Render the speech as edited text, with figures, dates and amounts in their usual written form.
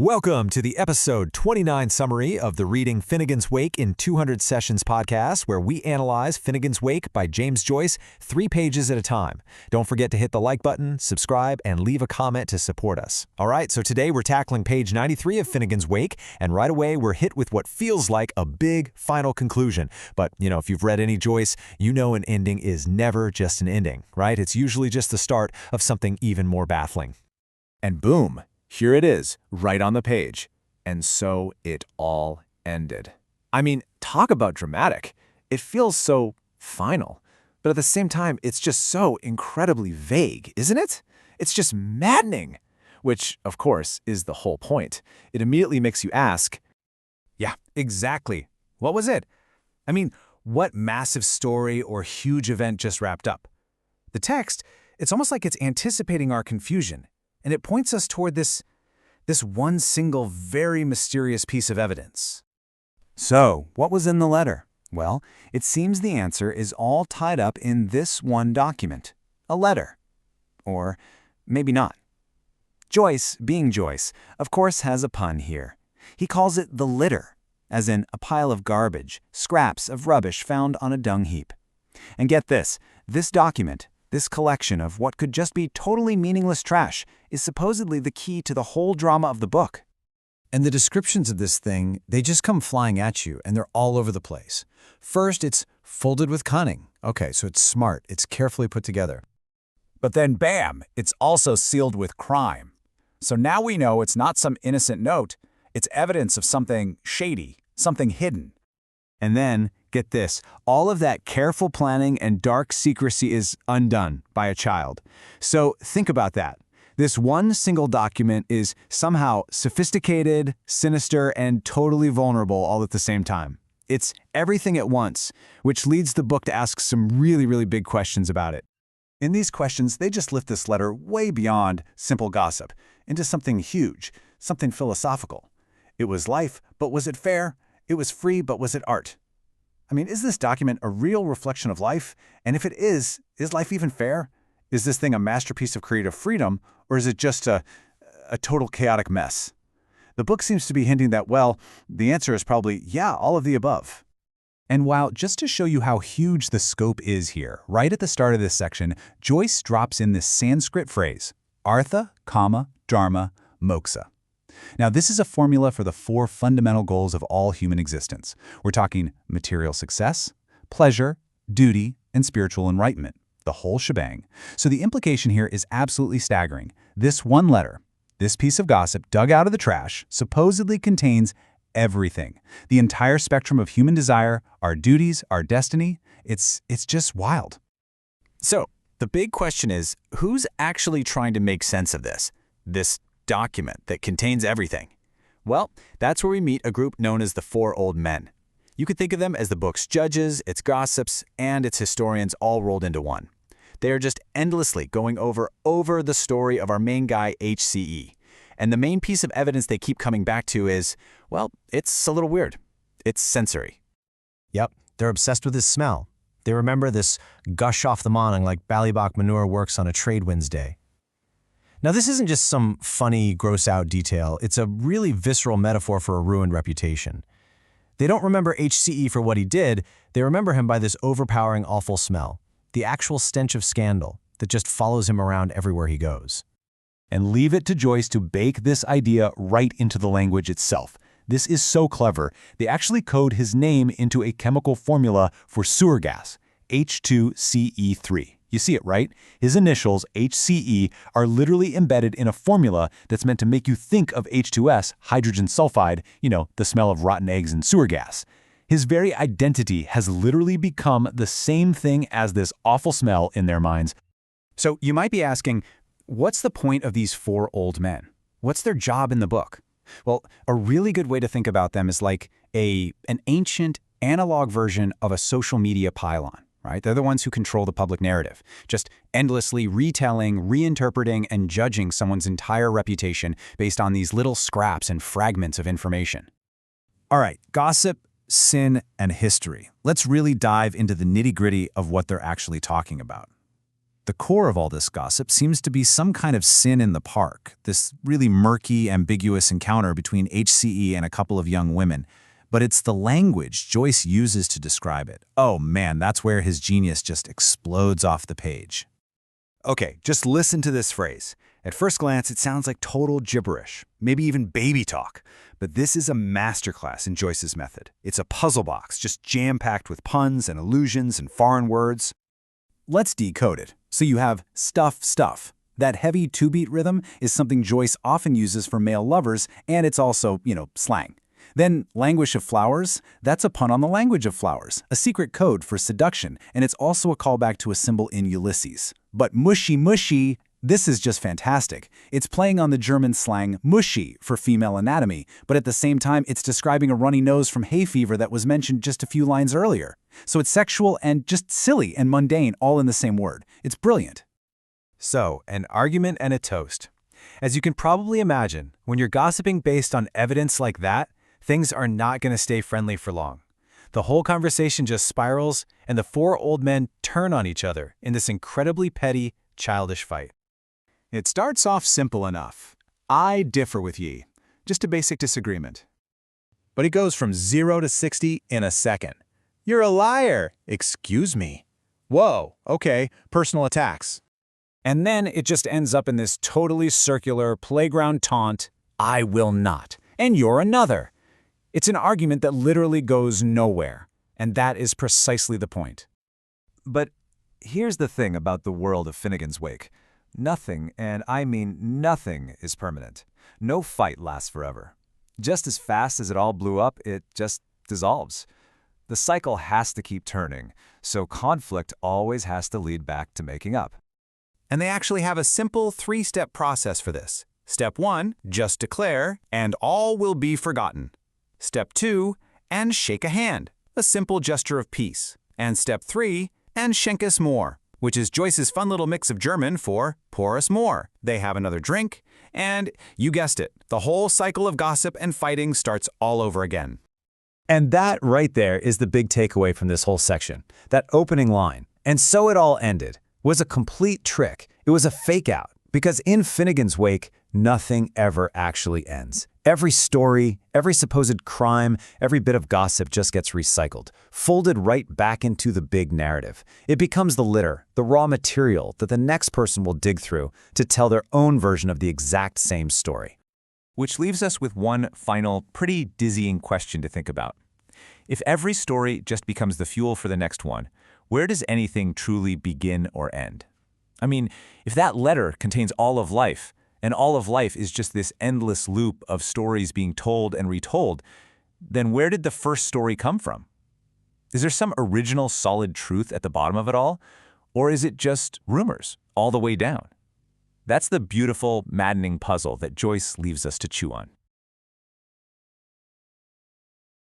Welcome to the episode 29 summary of the Reading Finnegans Wake in 200 Sessions podcast, where we analyze Finnegans Wake by James Joyce 3 pages at a time. Don't forget to hit the like button, subscribe, and leave a comment to support us. All right, so today we're tackling page 93 of Finnegans Wake, and right away we're hit with what feels like a big final conclusion. But, if you've read any Joyce, you know an ending is never just an ending, right? It's usually just the start of something even more baffling. And boom! Here it is, right on the page. And so it all ended. I mean, talk about dramatic. It feels so final. But at the same time, it's just so incredibly vague, isn't it? It's just maddening. Which, of course, is the whole point. It immediately makes you ask, yeah, exactly. What was it? I mean, what massive story or huge event just wrapped up? The text, it's almost like it's anticipating our confusion. And it points us toward this one single, very mysterious piece of evidence. So, what was in the letter? Well, it seems the answer is all tied up in this one document, a letter. Or maybe not. Joyce, being Joyce, of course has a pun here. He calls it the litter, as in a pile of garbage, scraps of rubbish found on a dung heap. And get this document, this collection of what could just be totally meaningless trash, is supposedly the key to the whole drama of the book. And the descriptions of this thing, they just come flying at you, and they're all over the place. First, it's folded with cunning. Okay, so it's smart, it's carefully put together. but then bam, it's also sealed with crime. So now we know it's not some innocent note, it's evidence of something shady, something hidden. And then, get this, all of that careful planning and dark secrecy is undone by a child. So think about that. This one single document is somehow sophisticated, sinister, and totally vulnerable all at the same time. It's everything at once, which leads the book to ask some really, really big questions about it. In these questions, they just lift this letter way beyond simple gossip into something huge, something philosophical. It was life, but was it fair? It was free, but was it art? I mean, is this document a real reflection of life? And if it is life even fair? Is this thing a masterpiece of creative freedom, or is it just a total chaotic mess? The book seems to be hinting that, well, the answer is probably, yeah, all of the above. And while, just to show you how huge the scope is here, right at the start of this section, Joyce drops in this Sanskrit phrase, Artha, dharma, moksa. Now, this is a formula for the 4 fundamental goals of all human existence. We're talking material success, pleasure, duty, and spiritual enlightenment, the whole shebang. So the implication here is absolutely staggering. This one letter, this piece of gossip dug out of the trash, supposedly contains everything. The entire spectrum of human desire, our duties, our destiny. It's just wild. So, the big question is, who's actually trying to make sense of this document that contains everything? Well, that's where we meet a group known as the 4 Old Men. You could think of them as the book's judges, its gossips, and its historians all rolled into one. They are just endlessly going over the story of our main guy, HCE. And the main piece of evidence they keep coming back to is, well, it's a little weird. It's sensory. Yep, they're obsessed with his smell. They remember this gush off the awning like Ballybach manure works on a trade winds day. Now, this isn't just some funny, gross-out detail. It's a really visceral metaphor for a ruined reputation. They don't remember HCE for what he did. They remember him by this overpowering, awful smell, the actual stench of scandal that just follows him around everywhere he goes. And leave it to Joyce to bake this idea right into the language itself. This is so clever. They actually code his name into a chemical formula for sewer gas, H2CE3. You see it, right? His initials, HCE, are literally embedded in a formula that's meant to make you think of H2S, hydrogen sulfide, the smell of rotten eggs and sewer gas. His very identity has literally become the same thing as this awful smell in their minds. So you might be asking, what's the point of these 4 old men? What's their job in the book? Well, a really good way to think about them is like an ancient analog version of a social media pylon. Right? They're the ones who control the public narrative, just endlessly retelling, reinterpreting, and judging someone's entire reputation based on these little scraps and fragments of information. All right, gossip, sin, and history. Let's really dive into the nitty-gritty of what they're actually talking about. the core of all this gossip seems to be some kind of sin in the park, this really murky, ambiguous encounter between HCE and a couple of young women. But it's the language Joyce uses to describe it. Oh man, that's where his genius just explodes off the page. Okay, just listen to this phrase. At first glance, it sounds like total gibberish, maybe even baby talk. But this is a masterclass in Joyce's method. It's a puzzle box, just jam-packed with puns and allusions and foreign words. Let's decode it. So you have stuff, stuff. That heavy two-beat rhythm is something Joyce often uses for male lovers, and it's also, slang. Then languish of flowers, that's a pun on the language of flowers, a secret code for seduction, and it's also a callback to a symbol in Ulysses. But mushy mushy, this is just fantastic. It's playing on the German slang mushy for female anatomy, but at the same time it's describing a runny nose from hay fever that was mentioned just a few lines earlier. So it's sexual and just silly and mundane all in the same word. It's brilliant. So, an argument and a toast. As you can probably imagine, when you're gossiping based on evidence like that, things are not going to stay friendly for long. The whole conversation just spirals, and the four old men turn on each other in this incredibly petty, childish fight. It starts off simple enough. I differ with ye. Just a basic disagreement. But it goes from 0 to 60 in a second. You're a liar! Excuse me. Whoa, okay, personal attacks. And then it just ends up in this totally circular playground taunt, I will not, and you're another. It's an argument that literally goes nowhere, and that is precisely the point. But here's the thing about the world of Finnegans Wake. Nothing, and I mean nothing, is permanent. No fight lasts forever. Just as fast as it all blew up, it just dissolves. The cycle has to keep turning, so conflict always has to lead back to making up. And they actually have a simple 3-step process for this. Step 1, just declare, and all will be forgotten. Step 2, and shake a hand, a simple gesture of peace. And Step 3, and schenk us more, which is Joyce's fun little mix of German for pour us more. They have another drink, and you guessed it, the whole cycle of gossip and fighting starts all over again. And that right there is the big takeaway from this whole section. That opening line, and so it all ended, was a complete trick. It was a fake out, because in Finnegans Wake, nothing ever actually ends. Every story, every supposed crime, every bit of gossip just gets recycled, folded right back into the big narrative. It becomes the litter, the raw material that the next person will dig through to tell their own version of the exact same story. Which leaves us with one final, pretty dizzying question to think about. If every story just becomes the fuel for the next one, where does anything truly begin or end? I mean, if that letter contains all of life, and all of life is just this endless loop of stories being told and retold, then where did the first story come from? Is there some original solid truth at the bottom of it all? Or is it just rumors all the way down? That's the beautiful, maddening puzzle that Joyce leaves us to chew on.